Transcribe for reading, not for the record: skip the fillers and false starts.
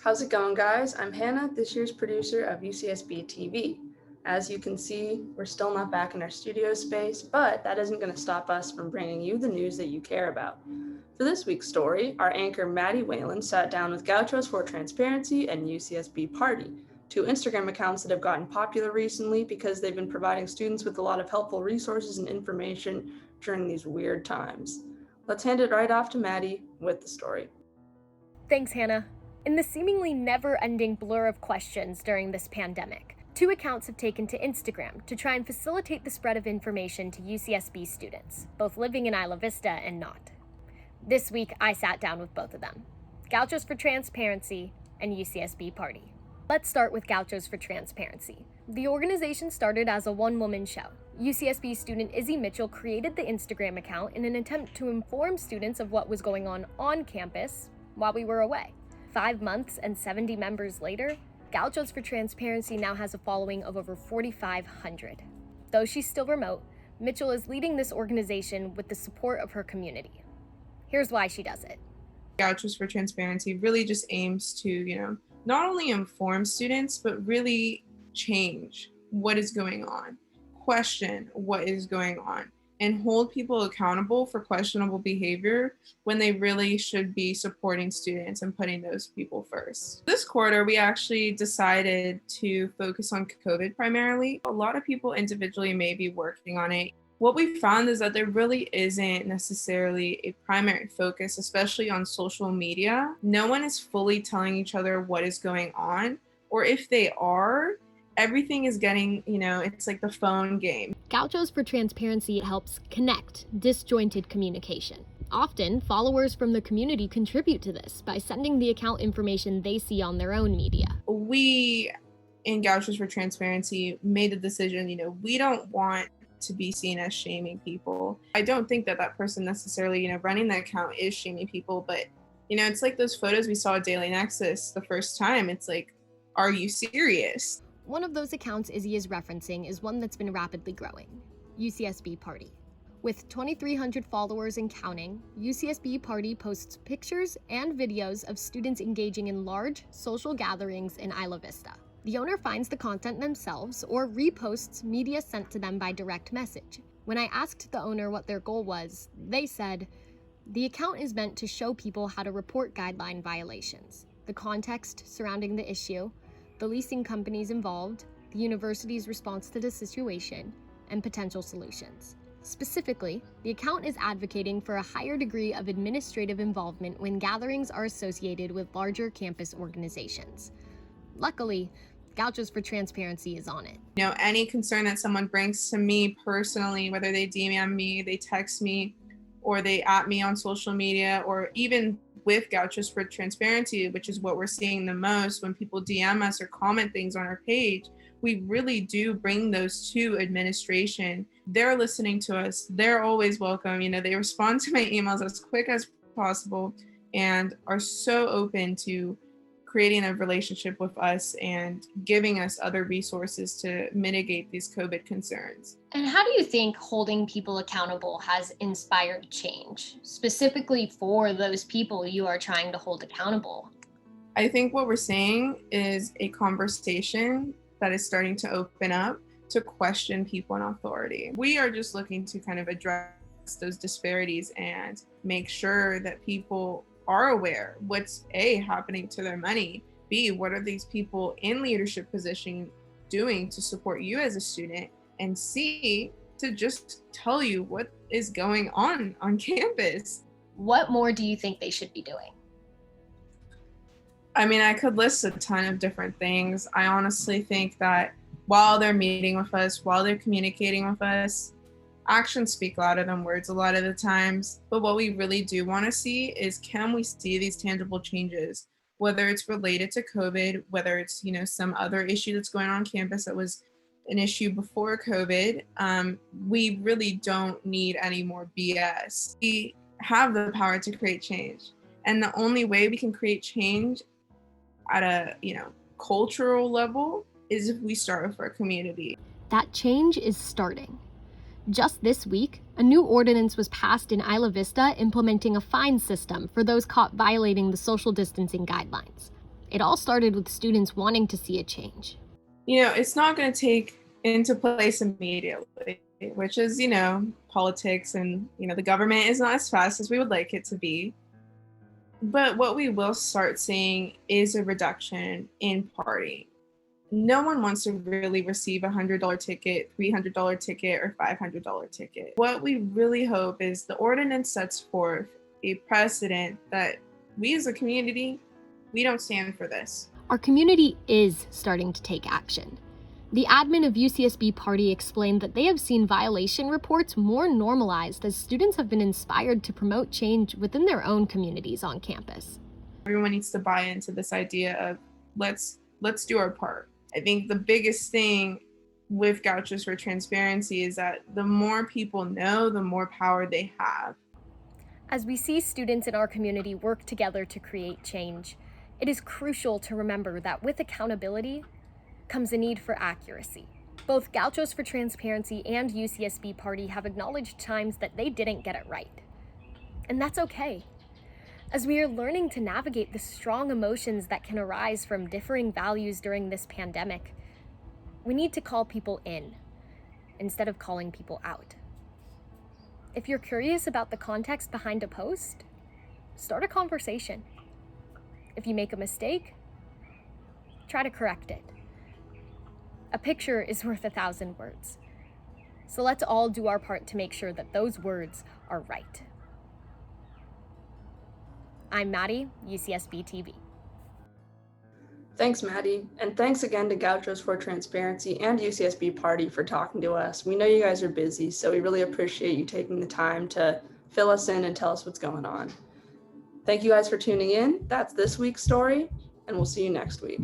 How's it going, guys? I'm Hannah, this year's producer of UCSB TV. As you can see, we're still not back in our studio space, but that isn't going to stop us from bringing you the news that you care about. For this week's story, our anchor Maddie Whalen sat down with Gauchos for Transparency and UCSB Party, two Instagram accounts that have gotten popular recently because they've been providing students with a lot of helpful resources and information during these weird times. Let's hand it right off to Maddie with the story. Thanks, Hannah. In the seemingly never-ending blur of questions during this pandemic, two accounts have taken to Instagram to try and facilitate the spread of information to UCSB students, both living in Isla Vista and not. This week, I sat down with both of them, Gauchos for Transparency and UCSB Party. Let's start with Gauchos for Transparency. The organization started as a one-woman show. UCSB student Izzy Mitchell created the Instagram account in an attempt to inform students of what was going on campus while we were away. 5 months and 70 members later, Gauchos for Transparency now has a following of over 4,500. Though she's still remote, Mitchell is leading this organization with the support of her community. Here's why she does it. Gauchos for Transparency really just aims to, not only inform students, but really change what is going on, question what is going on, and hold people accountable for questionable behavior when they really should be supporting students and putting those people first. This quarter, we actually decided to focus on COVID primarily. A lot of people individually may be working on it. What we found is that there really isn't necessarily a primary focus, especially on social media. No one is fully telling each other what is going on, or if they are, everything is getting, it's like the phone game. Gauchos for Transparency helps connect disjointed communication. Often, followers from the community contribute to this by sending the account information they see on their own media. We, in Gauchos for Transparency, made the decision, we don't want to be seen as shaming people. I don't think that person necessarily, running the account is shaming people, but, it's like those photos we saw at Daily Nexus the first time. It's like, are you serious? One of those accounts Izzy is referencing is one that's been rapidly growing, UCSB Party. With 2,300 followers and counting, UCSB Party posts pictures and videos of students engaging in large social gatherings in Isla Vista. The owner finds the content themselves or reposts media sent to them by direct message. When I asked the owner what their goal was, they said, "The account is meant to show people how to report guideline violations, the context surrounding the issue, the leasing companies involved, the university's response to the situation, and potential solutions." Specifically, the account is advocating for a higher degree of administrative involvement when gatherings are associated with larger campus organizations. Luckily, Gauchos for Transparency is on it. Any concern that someone brings to me personally, whether they DM me, they text me, or they at me on social media, or even with Gauchos for Transparency, which is what we're seeing the most when people DM us or comment things on our page, we really do bring those to administration. They're listening to us. They're always welcome. They respond to my emails as quick as possible and are so open to creating a relationship with us and giving us other resources to mitigate these COVID concerns. And how do you think holding people accountable has inspired change, specifically for those people you are trying to hold accountable? I think what we're seeing is a conversation that is starting to open up to question people in authority. We are just looking to kind of address those disparities and make sure that people are aware what's A, happening to their money, B, what are these people in leadership position doing to support you as a student, and C, to just tell you what is going on campus. What more do you think they should be doing? I could list a ton of different things. I honestly think that while they're meeting with us, while they're communicating with us, actions speak louder than words a lot of the times. But what we really do want to see is, can we see these tangible changes, whether it's related to COVID, whether it's, some other issue that's going on campus that was an issue before COVID. We really don't need any more BS. We have the power to create change. And the only way we can create change at a, cultural level is if we start with our community. That change is starting. Just this week, a new ordinance was passed in Isla Vista implementing a fine system for those caught violating the social distancing guidelines. It all started with students wanting to see a change. It's not going to take into place immediately, which is, politics and, the government is not as fast as we would like it to be. But what we will start seeing is a reduction in partying. No one wants to really receive a $100 ticket, $300 ticket, or $500 ticket. What we really hope is the ordinance sets forth a precedent that we as a community, we don't stand for this. Our community is starting to take action. The admin of UCSB Party explained that they have seen violation reports more normalized as students have been inspired to promote change within their own communities on campus. Everyone needs to buy into this idea of let's do our part. I think the biggest thing with Gauchos for Transparency is that the more people know, the more power they have. As we see students in our community work together to create change, it is crucial to remember that with accountability comes a need for accuracy. Both Gauchos for Transparency and UCSB Party have acknowledged times that they didn't get it right. And that's okay. As we are learning to navigate the strong emotions that can arise from differing values during this pandemic, we need to call people in instead of calling people out. If you're curious about the context behind a post, start a conversation. If you make a mistake, try to correct it. A picture is worth 1,000 words. So let's all do our part to make sure that those words are right. I'm Maddie, UCSB TV. Thanks, Maddie. And thanks again to Gauchos for Transparency and UCSB Party for talking to us. We know you guys are busy, so we really appreciate you taking the time to fill us in and tell us what's going on. Thank you guys for tuning in. That's this week's story, and we'll see you next week.